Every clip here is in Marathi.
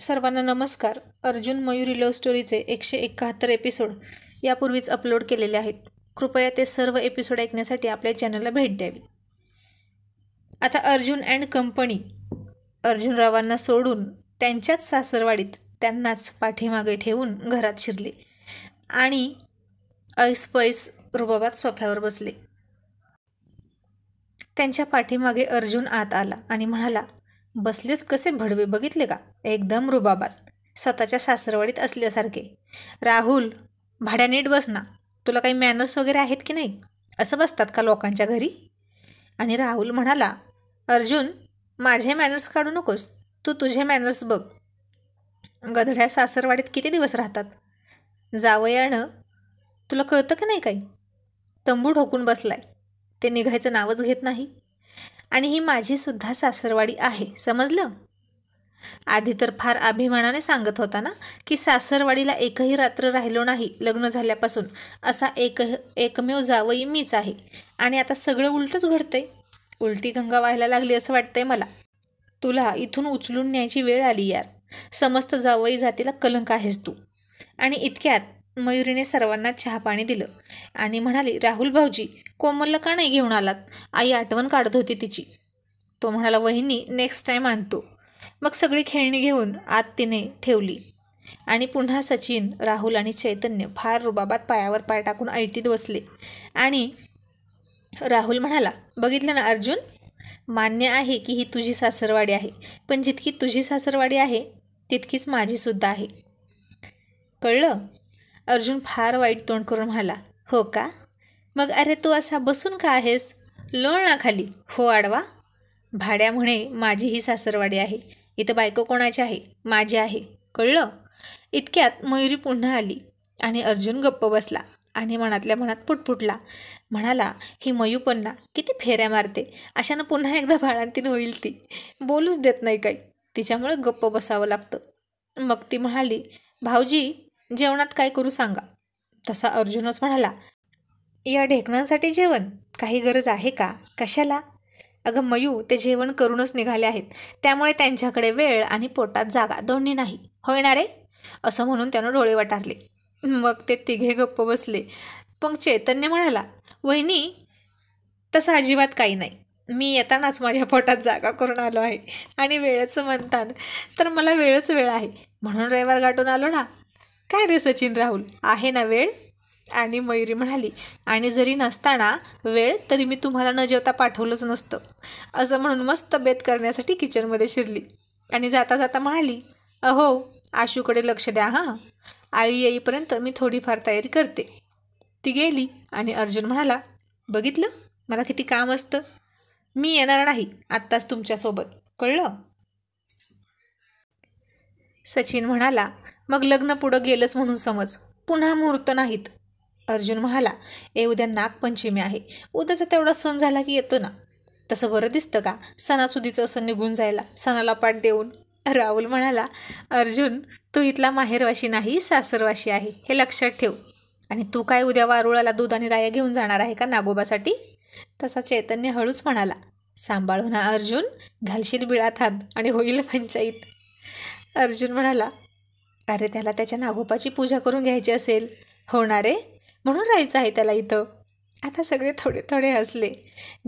सर्वांना नमस्कार. अर्जुन मयुरी लव्ह स्टोरीचे 171 एपिसोड यापूर्वीच अपलोड केलेले आहेत. कृपया ते सर्व एपिसोड ऐकण्यासाठी आपल्या चॅनलला भेट द्यावी. आता अर्जुन अँड कंपनी अर्जुनरावांना सोडून त्यांच्याच सासरवाडीत त्यांनाच पाठीमागे ठेवून घरात शिरले आणि ऐसपैस रुबाबात सोफ्यावर बसले. त्यांच्या पाठीमागे अर्जुन आत आला आणि म्हणाला, बसलेत कसे भडवे बघितले का? एकदम रुबाबात, स्वतःच्या सासरवाडीत असल्यासारखे. राहुल, भाड्या नीट बस ना, तुला काही मॅनर्स वगैरे आहेत की नाही? असं बसतात का लोकांच्या घरी? आणि राहुल म्हणाला, अर्जुन, माझे मॅनर्स काढू नकोस, तू तुझे मॅनर्स बघ. गधड्या सासरवाडीत किती दिवस राहतात? जावयानं, तुला कळतं की नाही काही? तंबू ठोकून बसलाय, ते निघायचं नावच घेत नाही. आणि ही माझी सुद्धा सासरवाडी आहे, समजलं? आधी तर फार अभिमानाने सांगत होता ना की सासरवाडीला एकही रात्र राहिलो नाही लग्न झाल्यापासून, असा एकमेव जावई मीच आहे. आणि आता सगळं उलटच घडतंय. उलटी गंगा व्हायला लागली असं वाटतंय मला. तुला इथून उचलून न्यायची वेळ आली यार. समस्त जावई जातीला कलंक आहेस तू. आणि इतक्यात मयुरीने सर्वांना चहा पाणी दिलं आणि म्हणाली, राहुल भाऊजी, कोमलला का नाही घेऊन आलात? आई आठवण काढत होती तिची. तो म्हणाला, वहिनी, नेक्स्ट टाईम आणतो. मग सगळी खेळणी घेऊन आत तिने ठेवली आणि पुन्हा सचिन, राहुल आणि चैतन्य फार रुबाबात पायावर पाय टाकून ऐटीत बसले. आणि राहुल म्हणाला, बघितलं ना अर्जुन, मान्य आहे की ही तुझी सासरवाडी आहे, पण जितकी तुझी सासरवाडी आहे तितकीच माझीसुद्धा आहे, कळलं? अर्जुन फार वाईट तोंड करून म्हणाला, हो का? मग अरे तू असा बसून का आहेस? लोळ ना खाली. हो आडवा. भाड्या म्हणे, माझी ही सासरवाडी आहे, इथं बायको कोणाची आहे? माझी आहे, कळलं? इतक्यात मयुरी पुन्हा आली आणि अर्जुन गप्प बसला आणि मनातल्या मनात पुटपुटला. म्हणाला, ही मयू पण ना किती फेऱ्या मारते, अशानं पुन्हा एकदा बाळांतीन होईल ती. बोलूच देत नाही काही, तिच्यामुळे गप्प बसावं लागतं. मग ती म्हणाली, भाऊजी, जेवणात काय करू सांगा. तसा अर्जुनच म्हणाला, या ढेकणांसाठी जेवण? काही गरज आहे का? कशाला? अगं मयू, ते जेवण करूनच निघाले आहेत, त्यामुळे त्यांच्याकडे वेळ आणि पोटात जागा दोन्ही नाही, होय ना रे? असं म्हणून त्यानं डोळे वटारले. मग ते तिघे गप्प बसले. पण चैतन्य म्हणाला, वहिनी, तसं अजिबात काही नाही. मी येतानाच माझ्या पोटात जागा करून आलो आहे आणि वेळेचं म्हणतान तर मला वेळच वेळ आहे, म्हणून रविवार गाठून आलो ना. काय रे सचिन, राहुल, आहे ना वेळ? आणि मयुरी म्हणाली, आणि जरी नसताना वेळ तरी मी तुम्हाला न जेवता पाठवलंच नसतं. असं म्हणून मस्त बेत करण्यासाठी किचनमध्ये शिरली आणि जाता जाता म्हणाली, अहो, आशूकडे लक्ष द्या हां, आई येईपर्यंत मी थोडीफार तयारी करते. ती गेली आणि अर्जुन म्हणाला, बघितलं, मला किती काम असतं. मी येणार नाही आत्ताच तुमच्यासोबत, कळलं? सचिन म्हणाला, मग लग्न पुढं गेलंच म्हणून समज, पुन्हा मुहूर्त नाहीत. अर्जुन म्हणाला, उद्या नागपंचमी आहे, उद्याचा तेवढा सण झाला की येतो ना. तसं बरं दिसतं का सणासुदीचं असं निघून जायला, सणाला पाठ देऊन? राहुल म्हणाला, अर्जुन, तू इथला माहेरवाशी नाही, सासरवाशी आहे, हे लक्षात ठेव. आणि तू काय उद्या वारुळाला दूध आणि राया घेऊन जाणार आहे का नागोबासाठी? तसा चैतन्य हळूच म्हणाला, सांभाळू ना अर्जुन, घालशील बिळात हात आणि होईल पंचायत. अर्जुन म्हणाला, अरे त्याला त्याच्या नागोबाची पूजा करून घ्यायची असेल, होणार आहे, म्हणून राहायचं आहे त्याला इथं. आता सगळे थोडे थोडे हसले,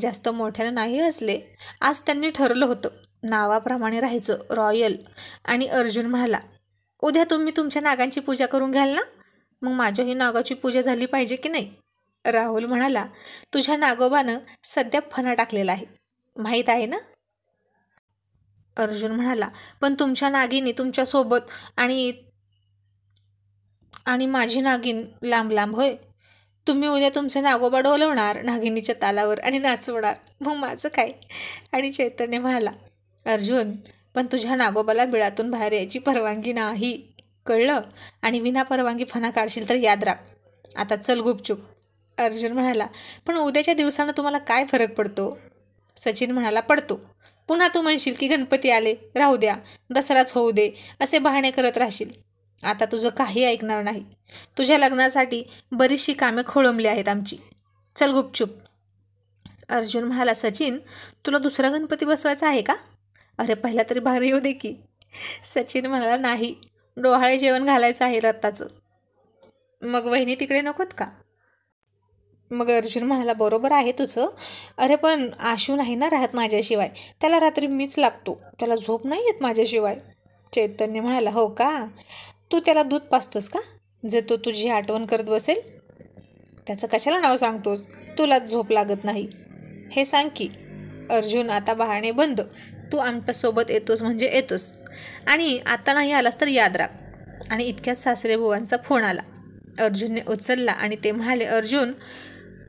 जास्त मोठ्यानं नाही हसले. आज त्यांनी ठरलं होतं नावाप्रमाणे राहायचं, रॉयल. आणि अर्जुन म्हणाला, उद्या तुम्ही तुमच्या नागांची पूजा करून घ्याल ना, मग माझ्याही नागाची पूजा झाली पाहिजे की नाही? राहुल म्हणाला, तुझ्या नागोबानं सध्या फणा टाकलेला आहे, माहीत आहे ना? अर्जुन म्हणाला, पण तुमच्या नागिनी तुमच्यासोबत आणि माझी नागिन लांब लांब, होय? तुम्ही उद्या तुमचे नागोबा डोलवणार नागिनीच्या तालावर आणि नाचवणार, मग माझं काय? आणि चैतन्य म्हणाला, अर्जुन, पण तुझ्या नागोबाला बिळातून बाहेर यायची परवानगी नाही, कळलं? आणि विना परवानगी फणा काढशील तर याद राख. आता चल गुपचूप. अर्जुन म्हणाला, पण उद्याच्या दिवसानं तुम्हाला काय फरक पडतो? सचिन म्हणाला, पडतो. पुन्हा तू म्हणशील की गणपती आले, राहू द्या, दसराच होऊ दे, असे बहाणे करत राहशील. आता तुझं काही ऐकणार नाही. तुझ्या लग्नासाठी बरीचशी कामे खोळंबली आहेत आमची, चल गुपचूप. अर्जुन म्हणाला, सचिन, तुला दुसरा गणपती बसवायचा आहे का? अरे पहिला तरी बाहेर येऊ दे की. सचिन म्हणाला, नाही, डोहाळे जेवण घालायचं आहे रत्ताचं. मग वहिनी तिकडे नकोत का? मग अर्जुन म्हणाला, बरोबर आहे तुझं. अरे पण आशू नाही ना राहत माझ्याशिवाय, त्याला रात्री मीच लागतो, त्याला झोप नाही येत माझ्याशिवाय. चैतन्य म्हणाला, हो का, तू त्याला दूध पाजतोस का, जे तो तुझी आठवण करत बसेल? त्याचं कशाला नाव सांगतोस, तुलाच झोप लागत नाही हे सांग की. अर्जुन, आता बहाणे बंद, तू आमच्यासोबत येतोस म्हणजे येतोस, आणि आता नाही आलास तर याद राख. आणि इतक्यात सासरे बुवांचा फोन आला. अर्जुनने उचलला आणि ते म्हणाले, अर्जुन,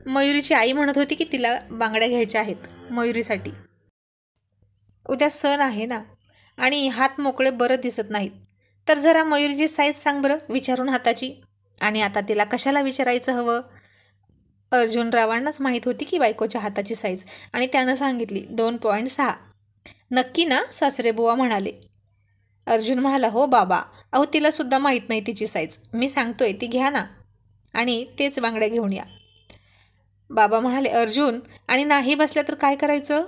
मयुरीची आई म्हणत होती की तिला बांगड्या घ्यायच्या आहेत मयुरीसाठी. उद्या सण आहे ना, आणि हात मोकळे बरं दिसत नाहीत, तर जरा मयुरीची साईज सांग बरं विचारून हाताची. आणि आता तिला कशाला विचारायचं हवं? अर्जुनरावांनाच माहीत होती की बायकोच्या हाताची साईज, आणि त्यानं सांगितली 2.6. नक्की ना, सासरेबुवा म्हणाले. अर्जुन म्हणाला, हो बाबा, अहो तिलासुद्धा माहीत नाही तिची साईज, मी सांगतोय ती घ्या ना, आणि तेच बांगड्या घेऊन या. बाबा म्हणाले, अर्जुन, आणि नाही बसल्या तर काय करायचं?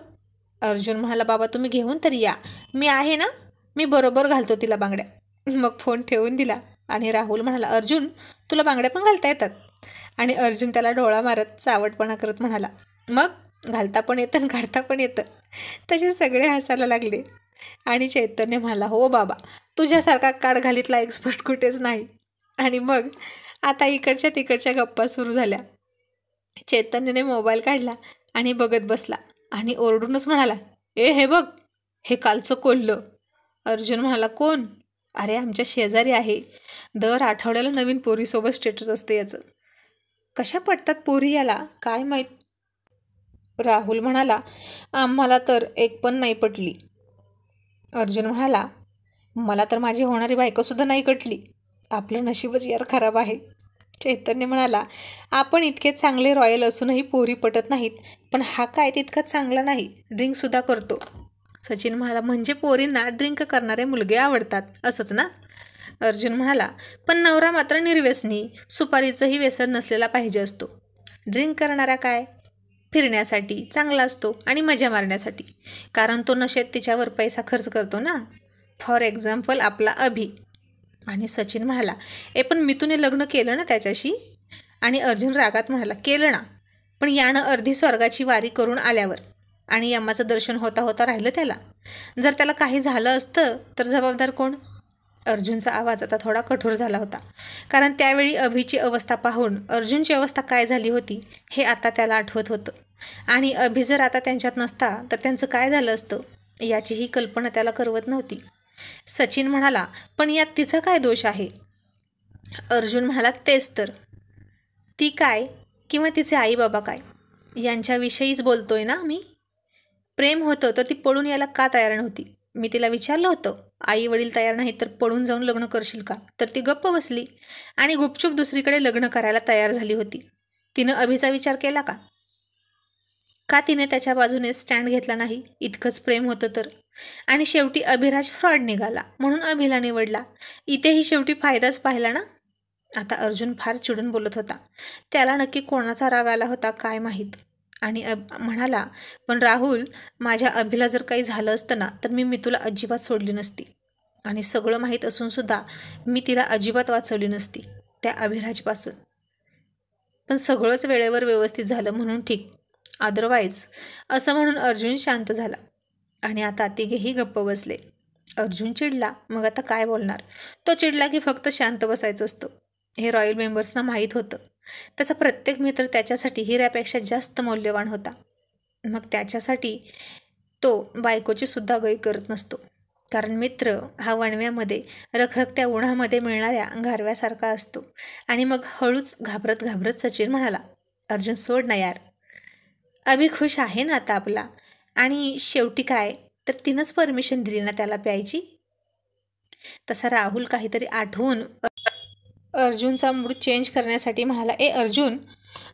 अर्जुन म्हणाला, बाबा तुम्ही घेऊन तरी या, मी आहे ना, मी बरोबर घालतो तिला बांगड्या. मग फोन ठेवून दिला आणि राहुल म्हणाला, अर्जुन, तुला बांगड्या पण घालता येतात? आणि अर्जुन त्याला डोळा मारत चावटपणा करत म्हणाला, मग घालता पण येतं आणि काढता पण येतं. तसे सगळे हसायला लागले. आणि चैतन्य म्हणाला, हो बाबा, तुझ्यासारखा काड घालीतला एक्सपर्ट कुठेच नाही. आणि मग आता इकडच्या तिकडच्या गप्पा सुरू झाल्या. चैतन्यने मोबाईल काढला आणि बघत बसला आणि ओरडूनच म्हणाला, हे बघ, हे कालचं कोल्लं. अर्जुन म्हणाला, कोण? अरे आमच्या शेजारी आहे, दर आठवड्याला नवीन पोरीसोबत स्टेटस असते याचं. कशा पटतात पोरी याला काय माहीत. राहुल म्हणाला, आम्हाला तर एक पण नाही पटली. अर्जुन म्हणाला, मला तर माझी होणारी बायकोसुद्धा नाही कटली, आपलं नशीबच यार खराब आहे. चैतन्य म्हणाला, आपण इतके चांगले रॉयल असूनही पोरी पटत नाहीत, पण हा काय तितकाच चांगला नाही, ड्रिंकसुद्धा करतो. सचिन म्हणाला, म्हणजे पोरींना ड्रिंक करणारे मुलगे आवडतात असंच ना? अर्जुन म्हणाला, पण नवरा मात्र निर्व्यसनी, सुपारीचंही व्यसन नसलेला पाहिजे असतो. ड्रिंक करणारा काय, फिरण्यासाठी चांगला असतो आणि मजा मारण्यासाठी, कारण तो नशेत तिच्यावर पैसा खर्च करतो ना. फॉर एक्झाम्पल आपला अभि. आणि सचिन म्हणाला, पण मितूने लग्न केलं ना त्याच्याशी? आणि अर्जुन रागात म्हणाला, केलं ना, पण यानं अर्धी स्वर्गाची वारी करून आल्यावर, आणि यमाचं दर्शन होता होता राहिलं त्याला. जर त्याला काही झालं असतं तर जबाबदार कोण? अर्जुनचा आवाज आता थोडा कठोर झाला होता, कारण त्यावेळी अभिची अवस्था पाहून अर्जुनची अवस्था काय झाली होती हे आता त्याला आठवत होतं. आणि अभि जर आता त्यांच्यात नसता तर त्यांचं काय झालं असतं याचीही कल्पना त्याला करवत नव्हती. सचिन म्हणाला, पण यात तिचा काय दोष आहे? अर्जुन म्हणाला, तेच तर, ती काय किंवा तिचे आई बाबा काय यांच्याविषयीच बोलतोय ना मी. प्रेम होतं तर ती पळून यायला का तयार नव्हती? मी तिला विचारलं होतं, आई वडील तयार नाहीत तर पळून जाऊन लग्न करशील का? तर ती गप्प बसली आणि गुपचूप दुसरीकडे लग्न करायला तयार झाली होती. तिनं अभिचा विचार केला का? का तिने त्याच्या बाजूने स्टँड घेतला नाही? इतकंच प्रेम होतं तर. आणि शेवटी अभिराज फ्रॉड निघाला म्हणून अभिला निवडला. इथेही शेवटी फायदाच पाहिला ना. आता अर्जुन फार चिडून बोलत होता. त्याला नक्की कोणाचा राग आला होता काय माहीत. आणि म्हणाला, पण राहुल, माझ्या अभिला जर काही झालं असतं ना तर मी तुला अजिबात सोडली नसती. आणि सगळं माहीत असूनसुद्धा मी तिला अजिबात वाचवली नसती त्या अभिराजपासून. पण सगळंच वेळेवर व्यवस्थित झालं म्हणून ठीक, अदरवाईज, असं म्हणून अर्जुन शांत झाला. आणि आता तिघेही गप्प बसले. अर्जुन चिडला, मग आता काय बोलणार? तो चिडला की फक्त शांत बसायचं असतं हे रॉयल मेंबर्सना माहीत होतं. त्याचा प्रत्येक मित्र त्याच्यासाठी हिऱ्यापेक्षा जास्त मौल्यवान होता. मग त्याच्यासाठी तो बायकोची सुद्धा गय करत नसतो, कारण मित्र हा वणव्यामध्ये रखरखत्या उन्हामध्ये मिळणाऱ्या गारव्यासारखा असतो. आणि मग हळूच घाबरत घाबरत सचिन म्हणाला, अर्जुन सोड ना यार, अभि खुश आहे ना आता आपला. आणि शेवटी काय तर तिनंच परमिशन दिली ना त्याला प्यायची. तसा राहुल काहीतरी आठवून अर्जुनचा मूड चेंज करण्यासाठी म्हणाला, अर्जुन,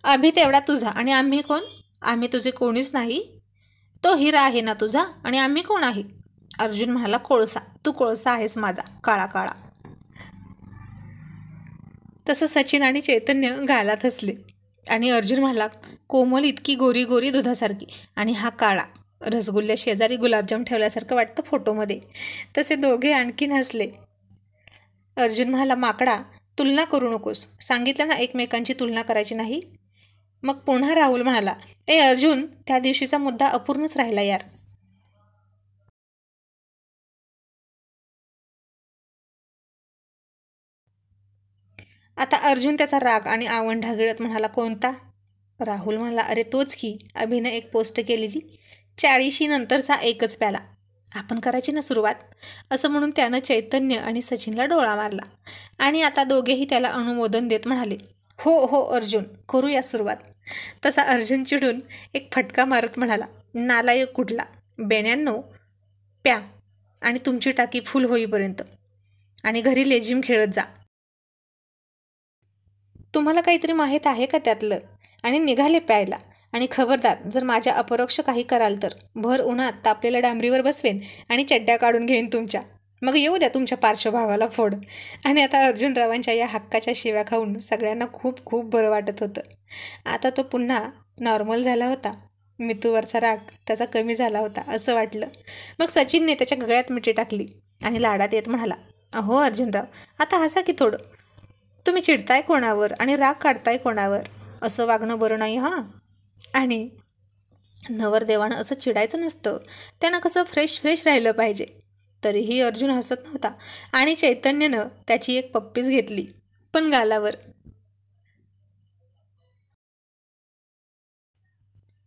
अभि तेवढा तुझा आणि आम्ही कोण? आम्ही तुझे कोणीच नाही. तो हिरा आहे ना तुझा आणि आम्ही कोण आहे? अर्जुन म्हणाला, कोळसा. तू कोळसा आहेस माझा, काळा काळा. तसं सचिन आणि चैतन्य गालात हसले. आणि अर्जुन म्हणाला, कोमल इतकी गोरी गोरी दुधासारखी आणि हा काळा. रसगुल्ल्या शेजारी गुलाबजाम ठेवल्यासारखं वाटतं फोटोमध्ये. तसे दोघे आणखीन हसले. अर्जुन म्हणाला, माकडा, तुलना करू नकोस. सांगितलं ना एकमेकांची तुलना करायची नाही. मग पुन्हा राहुल म्हणाला, अर्जुन, त्या दिवशीचा मुद्दा अपूर्णच राहिला यार. आता अर्जुन त्याचा राग आणि आवंढ ढागळत म्हणाला, कोणता? राहुल म्हणाला, अरे तोच की, अभिने एक पोस्ट केलेली, 40 नंतरचा एकच प्याला, आपण करायची ना सुरुवात, असं म्हणून त्यानं चैतन्य आणि सचिनला डोळा मारला. आणि आता दोघेही त्याला अनुमोदन देत म्हणाले, हो हो अर्जुन, करूया सुरुवात. तसा अर्जुन चिडून एक फटका मारत म्हणाला, नालायक कुठला, बेन्यांनो, प्या आणि तुमची टाकी फुल होईपर्यंत, आणि घरी लेझिम खेळत जा. तुम्हाला काहीतरी माहीत आहे का त्यातलं? आणि निघाले प्यायला. आणि खबरदार, जर माझ्या अपरोक्ष काही कराल तर भर उन्हात तापलेल्या डांबरीवर बसवेन आणि चड्ड्या काढून घेईन तुमच्या. मग येऊ द्या तुमच्या पार्श्वभावाला फोड. आणि आता अर्जुनरावांच्या या हक्काच्या शिव्या खाऊन सगळ्यांना खूप खूप बरं वाटत होतं. आता तो पुन्हा नॉर्मल झाला होता. मितूवरचा राग त्याचा कमी झाला होता असं वाटलं. मग सचिनने त्याच्या गळ्यात मिठी टाकली आणि लाडात येत म्हणाला, अहो अर्जुनराव, आता हसा की थोडं. तुम्ही चिडताय कोणावर आणि राग काढताय कोणावर? असं वागणं बरं नाही हां. आणि नवरदेवानं असं चिडायचं नसतं, त्यानं कसं फ्रेश राहिलं पाहिजे. तरीही अर्जुन हसत नव्हता आणि चैतन्यनं त्याची एक पप्पीच घेतली, पण गालावर.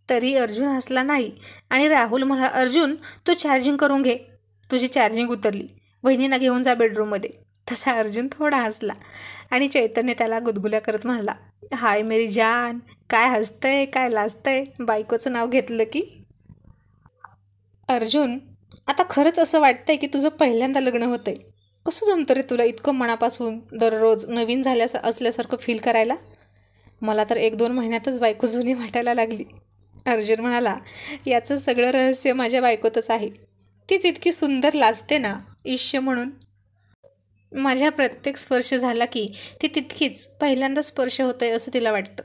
तरी अर्जुन हसला नाही. आणि राहुल म्हणाला, अर्जुन, तू चार्जिंग करून घे, तुझी चार्जिंग उतरली, वहिनींना घेऊन जा बेडरूममध्ये. तसा अर्जुन थोडा हसला आणि चैतन्य त्याला गुदगुल्या करत म्हणाला, हाय मेरी जान, काय हसतंय, काय लाजतंय, बायकोचं नाव घेतलं की. अर्जुन, आता खरंच असं वाटतंय की तुझं पहिल्यांदा लग्न होतंय. कसं जमतं रे तुला इतकं मनापासून दररोज नवीन असल्यासारखं फील करायला? मला तर 1-2 महिन्यातच बायको जुनी वाटायला लागली. अर्जुन म्हणाला, याचं सगळं रहस्य माझ्या बायकोतच आहे. तीच इतकी सुंदर लाजते ना, ईश्य म्हणून. माझ्या प्रत्येक स्पर्श झाला की ती तितकीच पहिल्यांदा स्पर्श होतोय असं तिला वाटतं.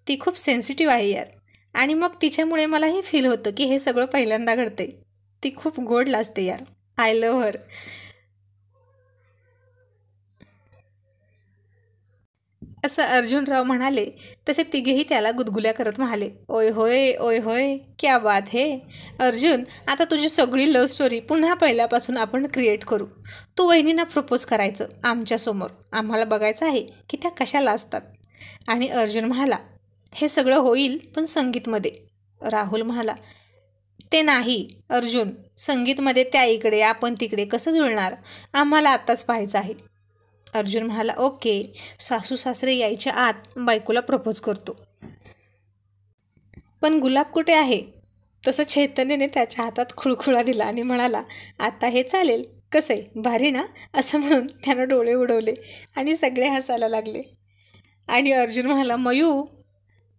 ती खूप सेन्सिटिव्ह आहे यार. आणि मग तिच्यामुळे मलाही फील होतं की हे सगळं पहिल्यांदा घडते. ती खूप गोड लाजते यार. I love her. असं अर्जुनराव म्हणाले. तसे तिघेही त्याला गुदगुल्या करत म्हणाले, ओय होय, क्या बात हे. अर्जुन, आता तुझी सगळी लव्ह स्टोरी पुन्हा पहिल्यापासून आपण क्रिएट करू. तू वहिनींना प्रपोज करायचं आमच्यासमोर. आम्हाला बघायचं आहे की त्या कशा लाजतात. आणि अर्जुन म्हणाला, हे सगळं होईल पण संगीतमध्ये. राहुल म्हणाला, ते नाही अर्जुन, संगीतमध्ये त्या इकडे आपण तिकडे कसं जुळणार? आम्हाला आत्ताच पाहायचं आहे. अर्जुन म्हणाला, ओके, सासू सासरे यायच्या आत बायकोला प्रपोज करतो. पण गुलाब कुठे आहे? तसं चैतन्यने त्याच्या हातात खुळखुळा दिला आणि म्हणाला, आता हे चालेल, कसं आहे, भारी ना? असं म्हणून त्यानं डोळे उडवले आणि सगळे हसायला लागले. आणि अर्जुन म्हणाला, मयू,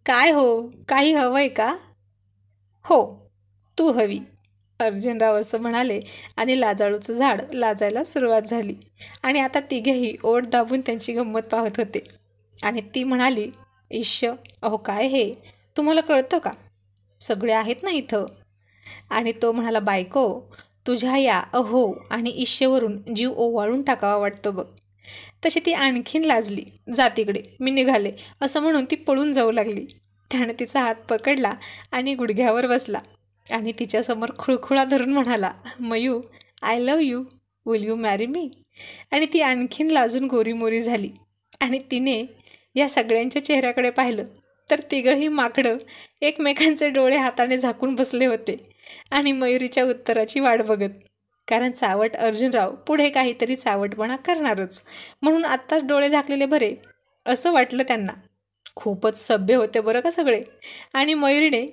काय हो, काही हवंय का? हो, तू हवी. अर्जुनराव असं म्हणाले आणि लाजाळूचं झाड लाजायला सुरुवात झाली. आणि आता तिघेही ओठ दाबून त्यांची गंमत पाहत होते. आणि ती म्हणाली, ईश्य, अहो काय हे, तुम्हाला कळतं का? सगळे आहेत ना इथं. आणि तो म्हणाला, बायको, तुझ्या या अहो आणि ईश्यवरून जीव ओवाळून टाकावा वाटतं बघ. तशी ती आणखीन लाजली. जा तिकडे, मी निघाले, असं म्हणून ती पळून जाऊ लागली. त्यानं तिचा हात पकडला आणि गुडघ्यावर बसला आणि तिच्यासमोर खुळखुळा धरून म्हणाला, mu, I love you, will you marry me? आणि ती आणखीन लाजून गोरीमोरी झाली. आणि तिने या सगळ्यांच्या चेहऱ्याकडे पाहिलं तर तिघंही माकडं एकमेकांचे डोळे हाताने झाकून बसले होते आणि मयुरीच्या उत्तराची वाट बघत. कारण चावट अर्जुनराव पुढे काहीतरी चावटपणा करणारच, म्हणून आत्ताच डोळे झाकलेले बरे असं वाटलं त्यांना. खूपच सभ्य होते बरं का सगळे. आणि मयुरीने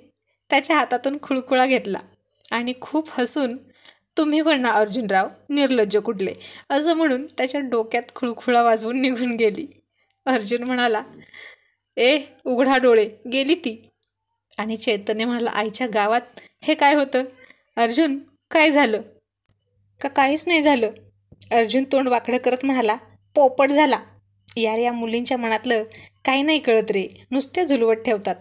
त्याच्या हातातून खुळखुळा घेतला आणि खूप हसून, तुम्ही पण ना अर्जुनराव, निर्लज्ज कुठले, असं म्हणून त्याच्या डोक्यात खुळखुळा वाजवून निघून गेली. अर्जुन म्हणाला, उघडा डोळे, गेली ती. आणि चैतन्य म्हणाला, आईच्या गावात, हे काय होतं? अर्जुन, काय झालं? का काहीच नाही झालं? अर्जुन तोंड वाकडं करत म्हणाला, पोपट झाला. यार, या मुलींच्या मनातलं काही नाही कळत रे, नुसत्या झुलवत ठेवतात.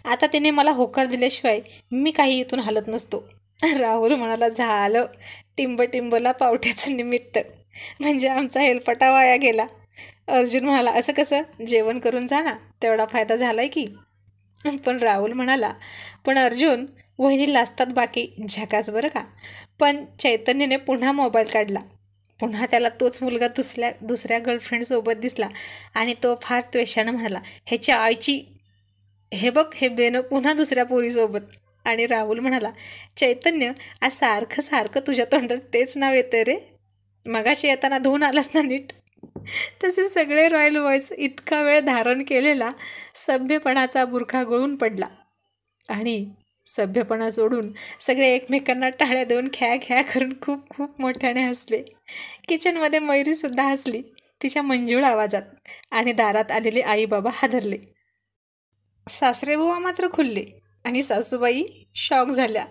आता तिने मला होकार दिल्याशिवाय मी काही इथून हलत नसतो. राहुल म्हणाला, झालं, टिंबला पावट्याचं निमित्त, म्हणजे आमचा हेलपाटा वाया गेला. अर्जुन म्हणाला, असं कसं? जेवण करून जा ना, तेवढा फायदा झालाय की. पण राहुल म्हणाला, पण अर्जुन, वहिनी लाजतात बाकी, झकास बरं का. पण चैतन्यने पुन्हा मोबाईल काढला. पुन्हा त्याला तोच मुलगा दुसऱ्या गर्लफ्रेंडसोबत दिसला आणि तो फार त्वेषानं म्हणाला, ह्याच्या आईची, हे बघ, हे बेनं पुन्हा दुसऱ्या पोरीसोबत. आणि राहुल म्हणाला, चैतन्य, आज सारखं सारखं तुझ्या तोंडात तेच नाव येतं रे. मगाशी येताना धुवून आलास ना नीट. तसे सगळे रॉयल बॉयज इतका वेळ धारण केलेला सभ्यपणाचा बुरखा गळून पडला आणि सभ्यपणा सोडून सगळे एकमेकांना टाळ्या देऊन ख्या ख्या करून खूप खूप मोठ्याने हसले. किचनमध्ये मयुरीसुद्धा हसली, तिच्या मंजूळ आवाजात. आणि दारात आलेले आई बाबा हादरले. सासरेबुवा मात्र खुलले आणि सासूबाई शॉक झाल्या.